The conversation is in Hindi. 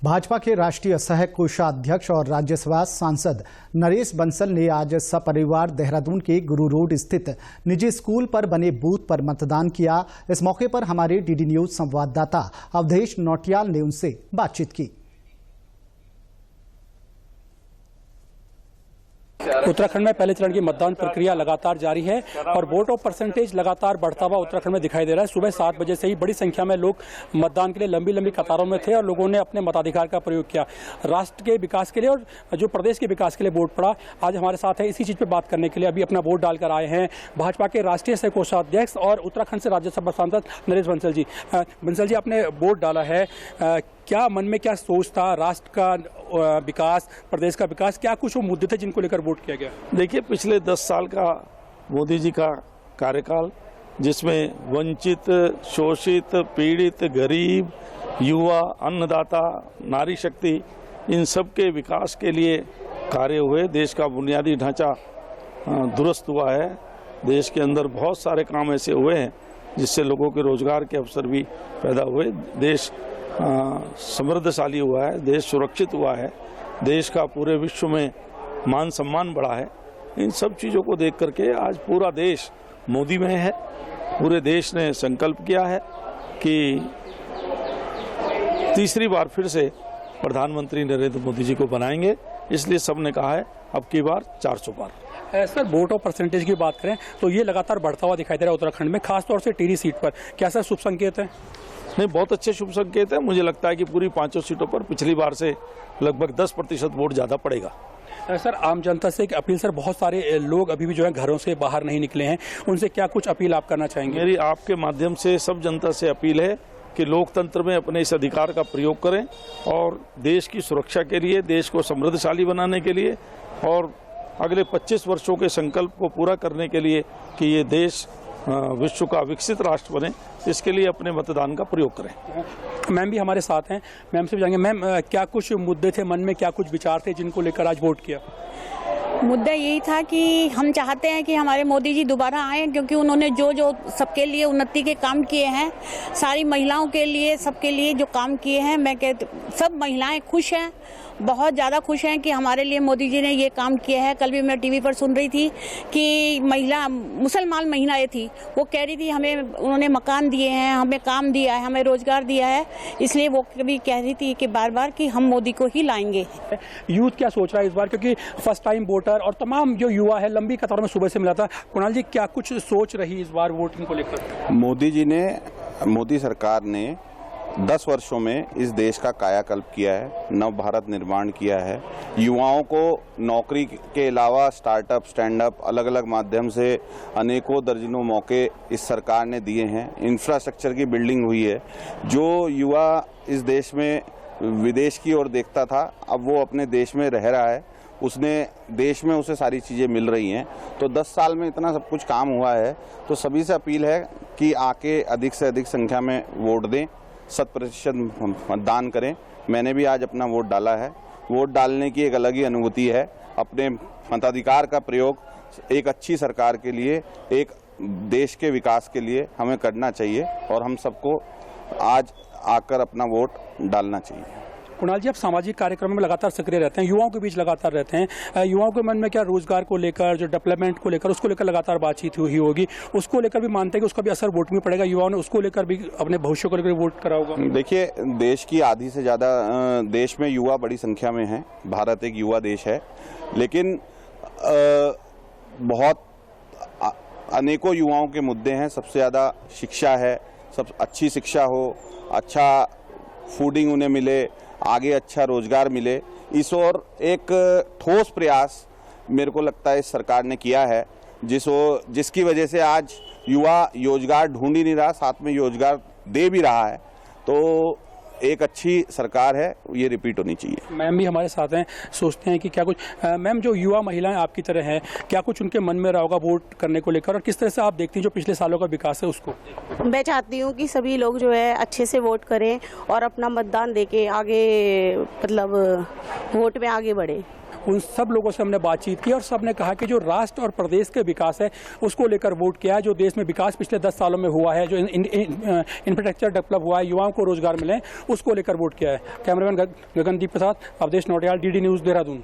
भाजपा के राष्ट्रीय सह कोषाध्यक्ष और राज्यसभा सांसद नरेश बंसल ने आज सपरिवार देहरादून के गुरु रोड स्थित निजी स्कूल पर बने बूथ पर मतदान किया। इस मौके पर हमारे डीडी न्यूज संवाददाता अवधेश नौटियाल ने उनसे बातचीत की। उत्तराखंड में पहले चरण की मतदान प्रक्रिया लगातार जारी है और वोट ऑफ परसेंटेज लगातार बढ़ता हुआ उत्तराखंड में दिखाई दे रहा है। सुबह 7 बजे से ही बड़ी संख्या में लोग मतदान के लिए लंबी लंबी कतारों में थे और लोगों ने अपने मताधिकार का प्रयोग किया। राष्ट्र के विकास के लिए और जो प्रदेश के विकास के लिए वोट पड़ा। आज हमारे साथ है इसी चीज पर बात करने के लिए अभी अपना वोट डालकर आए हैं भाजपा के राष्ट्रीय सह कोषाध्यक्ष और उत्तराखंड से राज्यसभा सांसद नरेश बंसल जी। बंसल जी, आपने वोट डाला है, क्या मन में क्या सोच था? राष्ट्र का विकास, प्रदेश का विकास, क्या कुछ वो मुद्दे थे जिनको लेकर वोट किया गया? देखिए, पिछले 10 साल का मोदी जी का कार्यकाल, जिसमें वंचित, शोषित, पीड़ित, गरीब, युवा, अन्नदाता, नारी शक्ति, इन सब के विकास के लिए कार्य हुए। देश का बुनियादी ढांचा दुरुस्त हुआ है। देश के अंदर बहुत सारे काम ऐसे हुए हैं जिससे लोगों के रोजगार के अवसर भी पैदा हुए। देश समृद्धशाली हुआ है, देश सुरक्षित हुआ है, देश का पूरे विश्व में मान सम्मान बढ़ा है। इन सब चीज़ों को देख करके आज पूरा देश मोदी में है। पूरे देश ने संकल्प किया है कि तीसरी बार फिर से प्रधानमंत्री नरेंद्र मोदी जी को बनाएंगे। इसलिए सबने कहा है अब की बार 400 पार। सर, वोट ऑफ परसेंटेज की बात करें तो ये लगातार बढ़ता हुआ दिखाई दे रहा है उत्तराखंड में, खासतौर से टिहरी सीट पर। क्या सर शुभ संकेत है? नहीं, बहुत अच्छे शुभ संकेत है। मुझे लगता है कि पूरी 5 सीटों पर पिछली बार से लगभग 10% वोट ज़्यादा पड़ेगा। सर, आम जनता से एक अपील, सर बहुत सारे लोग अभी भी जो है घरों से बाहर नहीं निकले हैं, उनसे क्या कुछ अपील आप करना चाहेंगे? मेरी आपके माध्यम से सब जनता से अपील है कि लोकतंत्र में अपने इस अधिकार का प्रयोग करें और देश की सुरक्षा के लिए, देश को समृद्धशाली बनाने के लिए और अगले 25 वर्षों के संकल्प को पूरा करने के लिए कि ये देश विश्व का विकसित राष्ट्र बने, इसके लिए अपने मतदान का प्रयोग करें। मैम भी हमारे साथ हैं, मैम से भी जाएंगे। मैम, क्या कुछ मुद्दे थे मन में, क्या कुछ विचार थे जिनको लेकर आज वोट किया? मुद्दा यही था कि हम चाहते हैं कि हमारे मोदी जी दोबारा आए, क्योंकि उन्होंने जो सबके लिए उन्नति के काम किए हैं, सारी महिलाओं के लिए, सबके लिए जो काम किए हैं, मैं कहती सब महिलाएं खुश हैं, बहुत ज़्यादा खुश हैं कि हमारे लिए मोदी जी ने ये काम किया है। कल भी मैं टीवी पर सुन रही थी कि मुसलमान महिलाएं थी, वो कह रही थी हमें उन्होंने मकान दिए हैं, हमें काम दिया है, हमें रोजगार दिया है, इसलिए वो कभी कह रही थी कि बार बार कि हम मोदी को ही लाएंगे। यूथ क्या सोच रहा है इस बार, क्योंकि फर्स्ट टाइम वोटर और तमाम जो युवा है लंबी कतारों में सुबह से मिला था। कुणाल जी, क्या कुछ सोच रही इस बार वोटिंग को लेकर? मोदी सरकार ने 10 वर्षों में इस देश का कायाकल्प किया है, नव भारत निर्माण किया है। युवाओं को नौकरी के अलावा स्टार्टअप, स्टैंड अप, अलग अलग माध्यम से अनेकों दर्जनों मौके इस सरकार ने दिए हैं। इंफ्रास्ट्रक्चर की बिल्डिंग हुई है। जो युवा इस देश में विदेश की ओर देखता था, अब वो अपने देश में रह रहा है, देश में उसे सारी चीज़ें मिल रही हैं। तो 10 साल में इतना सब कुछ काम हुआ है, तो सभी से अपील है कि आके अधिक से अधिक संख्या में वोट दें, 100% मतदान करें। मैंने भी आज अपना वोट डाला है। वोट डालने की एक अलग ही अनुभूति है। अपने मताधिकार का प्रयोग एक अच्छी सरकार के लिए, एक देश के विकास के लिए हमें करना चाहिए और हम सबको आज आकर अपना वोट डालना चाहिए। कुणाल जी, आप सामाजिक कार्यक्रमों में लगातार सक्रिय रहते हैं, युवाओं के बीच लगातार रहते हैं। युवाओं के मन में क्या रोजगार को लेकर, जो डेवलपमेंट को लेकर, उसको लेकर लगातार बातचीत हुई होगी, उसको लेकर भी मानते हैं कि उसका भी असर वोट में पड़ेगा? युवाओं ने उसको लेकर भी अपने भविष्य को लेकर वोट करा होगा? देखिए, देश की आधी से ज़्यादा देश में युवा बड़ी संख्या में है। भारत एक युवा देश है, लेकिन बहुत अनेकों युवाओं के मुद्दे हैं। सबसे ज़्यादा शिक्षा है। सब अच्छी शिक्षा हो, अच्छा फूडिंग उन्हें मिले, आगे अच्छा रोजगार मिले, इस ओर एक ठोस प्रयास मेरे को लगता है इस सरकार ने किया है, जिसकी वजह से आज युवा रोजगार ढूंढ ही नहीं रहा, साथ में रोजगार दे भी रहा है। तो एक अच्छी सरकार है, ये रिपीट होनी चाहिए। मैम भी हमारे साथ हैं, सोचते हैं कि क्या कुछ, मैम जो युवा महिलाएं आपकी तरह हैं, क्या कुछ उनके मन में रहा होगा वोट करने को लेकर, और किस तरह से आप देखती हैं जो पिछले सालों का विकास है उसको? मैं चाहती हूँ कि सभी लोग जो है अच्छे से वोट करें और अपना मतदान देके आगे, मतलब वोट में आगे बढ़े। उन सब लोगों से हमने बातचीत की और सब ने कहा कि जो राष्ट्र और प्रदेश के विकास है उसको लेकर वोट किया है। जो देश में विकास पिछले 10 सालों में हुआ है, जो इंफ्रास्ट्रक्चर डेवलप हुआ है, युवाओं को रोजगार मिले, उसको लेकर वोट किया है। कैमरामैन गगनदीप के साथ अवधेश नौटियाल, डीडी न्यूज़, देहरादून।